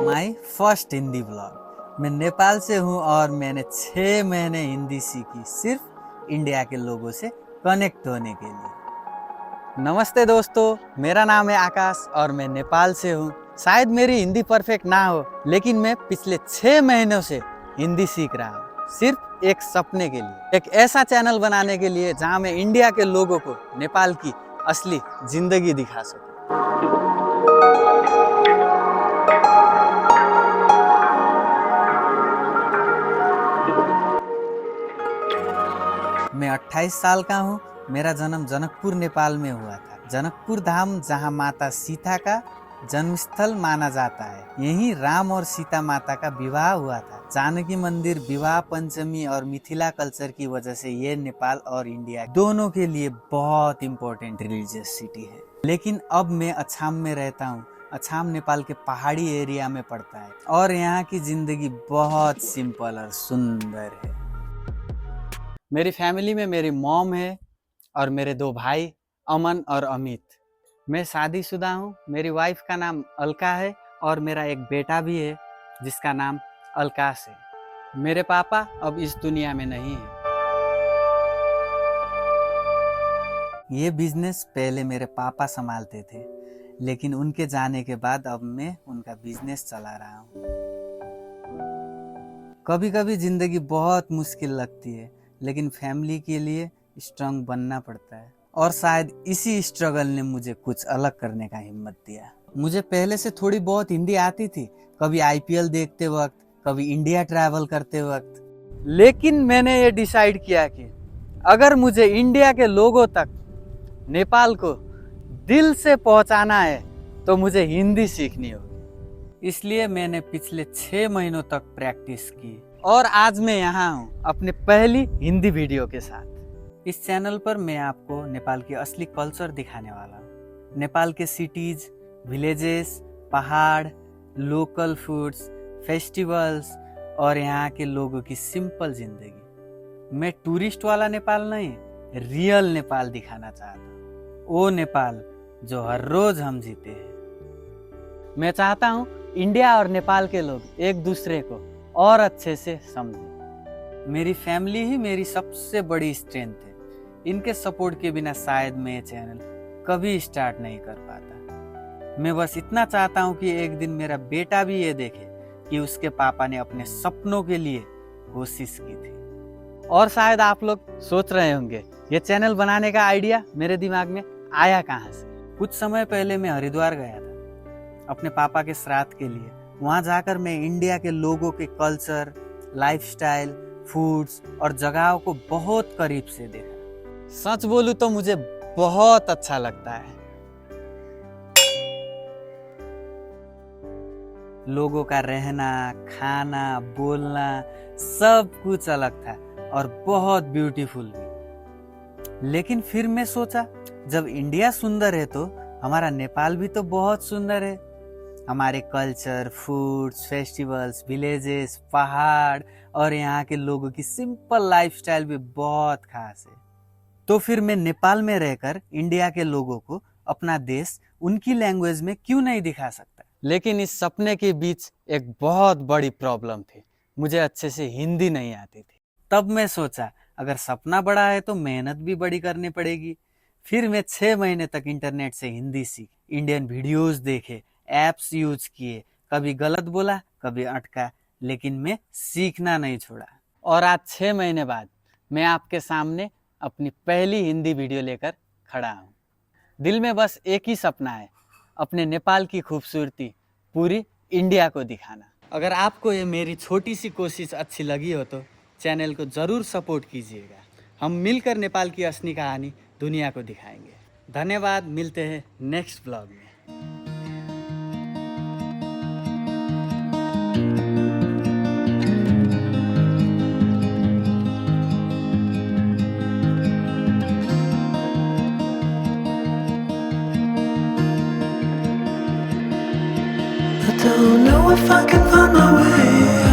My first Hindi blog. मैं नेपाल से हूँ और मैंने 6 महीने हिंदी सीखी सिर्फ इंडिया के लोगों से कनेक्ट होने के लिए। नमस्ते दोस्तों, मेरा नाम है आकाश और मैं नेपाल से हूँ। शायद मेरी हिंदी परफेक्ट ना हो, लेकिन मैं पिछले 6 महीनों से हिंदी सीख रहा हूँ सिर्फ एक सपने के लिए, एक ऐसा चैनल बनाने के लिए जहाँ मैं इंडिया के लोगों को नेपाल की असली जिंदगी दिखा सकूँ। मैं 28 साल का हूँ। मेरा जन्म जनकपुर नेपाल में हुआ था। जनकपुर धाम जहाँ माता सीता का जन्मस्थल माना जाता है। यहीं राम और सीता माता का विवाह हुआ था। जानकी मंदिर, विवाह पंचमी और मिथिला कल्चर की वजह से ये नेपाल और इंडिया दोनों के लिए बहुत इम्पोर्टेंट रिलीजियस सिटी है। लेकिन अब मैं अछाम में रहता हूँ। अछाम नेपाल के पहाड़ी एरिया में पड़ता है और यहाँ की जिंदगी बहुत सिंपल और सुंदर है। मेरी फैमिली में मेरी मॉम है और मेरे 2 भाई अमन और अमित। मैं शादीशुदा हूँ। मेरी वाइफ का नाम अलका है और मेरा एक बेटा भी है जिसका नाम अलकाश है। मेरे पापा अब इस दुनिया में नहीं है। ये बिजनेस पहले मेरे पापा संभालते थे, लेकिन उनके जाने के बाद अब मैं उनका बिजनेस चला रहा हूँ। कभी कभी जिंदगी बहुत मुश्किल लगती है, लेकिन फैमिली के लिए स्ट्रांग बनना पड़ता है और शायद इसी स्ट्रगल ने मुझे कुछ अलग करने का हिम्मत दिया। मुझे पहले से थोड़ी बहुत हिंदी आती थी, कभी आईपीएल देखते वक्त, कभी इंडिया ट्रैवल करते वक्त। लेकिन मैंने ये डिसाइड किया कि अगर मुझे इंडिया के लोगों तक नेपाल को दिल से पहुंचाना है तो मुझे हिंदी सीखनी होगी। इसलिए मैंने पिछले 6 महीनों तक प्रैक्टिस की और आज मैं यहाँ हूँ अपने पहली हिंदी वीडियो के साथ। इस चैनल पर मैं आपको नेपाल की असली कल्चर दिखाने वाला हूँ। नेपाल के सिटीज, विलेजेस, पहाड़, लोकल फूड्स, फेस्टिवल्स और यहाँ के लोगों की सिंपल जिंदगी। मैं टूरिस्ट वाला नेपाल नहीं, रियल नेपाल दिखाना चाहता हूँ। वो नेपाल जो हर रोज हम जीते हैं। मैं चाहता हूँ इंडिया और नेपाल के लोग एक दूसरे को और अच्छे से समझें। मेरी फैमिली ही मेरी सबसे बड़ी स्ट्रेंथ है। इनके सपोर्ट के बिना शायद मैं ये चैनल कभी स्टार्ट नहीं कर पाता। मैं बस इतना चाहता हूँ कि एक दिन मेरा बेटा भी ये देखे कि उसके पापा ने अपने सपनों के लिए कोशिश की थी। और शायद आप लोग सोच रहे होंगे ये चैनल बनाने का आइडिया मेरे दिमाग में आया कहाँ से। कुछ समय पहले मैं हरिद्वार गया था अपने पापा के श्राद्ध के लिए। वहाँ जाकर मैं इंडिया के लोगों के कल्चर, लाइफस्टाइल, फूड्स और जगहों को बहुत करीब से देखा। सच बोलूं तो मुझे बहुत अच्छा लगता है। लोगों का रहना, खाना, बोलना सब कुछ अलग था और बहुत ब्यूटीफुल भी। लेकिन फिर मैं सोचा, जब इंडिया सुंदर है तो हमारा नेपाल भी तो बहुत सुंदर है। हमारे कल्चर, फूड्स, फेस्टिवल्स, विलेजेस, पहाड़ और यहाँ के लोगों की सिंपल लाइफस्टाइल भी बहुत खास है। तो फिर मैं नेपाल में रहकर इंडिया के लोगों को अपना देश उनकी लैंग्वेज में क्यों नहीं दिखा सकता। लेकिन इस सपने के बीच एक बहुत बड़ी प्रॉब्लम थी। मुझे अच्छे से हिंदी नहीं आती थी। तब मैं सोचा, अगर सपना बड़ा है तो मेहनत भी बड़ी करनी पड़ेगी। फिर मैं 6 महीने तक इंटरनेट से हिंदी सीख, इंडियन वीडियोस देखे, एप्स यूज किए। कभी गलत बोला, कभी अटका, लेकिन मैं सीखना नहीं छोड़ा। और आज 6 महीने बाद मैं आपके सामने अपनी पहली हिंदी वीडियो लेकर खड़ा हूँ। दिल में बस एक ही सपना है, अपने नेपाल की खूबसूरती पूरी इंडिया को दिखाना। अगर आपको ये मेरी छोटी सी कोशिश अच्छी लगी हो तो चैनल को ज़रूर सपोर्ट कीजिएगा। हम मिलकर नेपाल की असली कहानी दुनिया को दिखाएंगे। धन्यवाद, मिलते हैं नेक्स्ट ब्लॉग में। I don't know if I can find my way